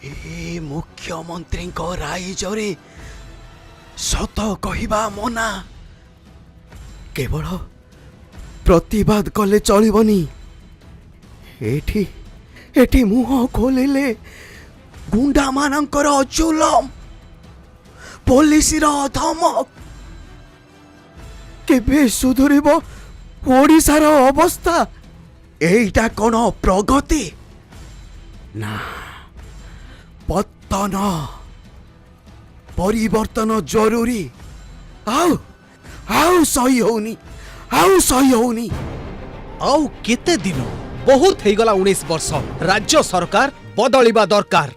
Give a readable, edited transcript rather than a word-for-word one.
ए मुख्यमंत्री राइजरे सत कहवा मना केवल प्रतिवाद कले चलबनी एठी एठी मुह खोलिले गुंडा मानकर जुलम पुलिसर धमक केबे सुधुरिब ओडिशार अवस्था एइटा कोन प्रगति ना पतन परिवर्तन जरूरी आउ आउ सही होनी आउ केते दिन बहुत हेगला 19 वर्ष राज्य सरकार बदलिबा दरकार।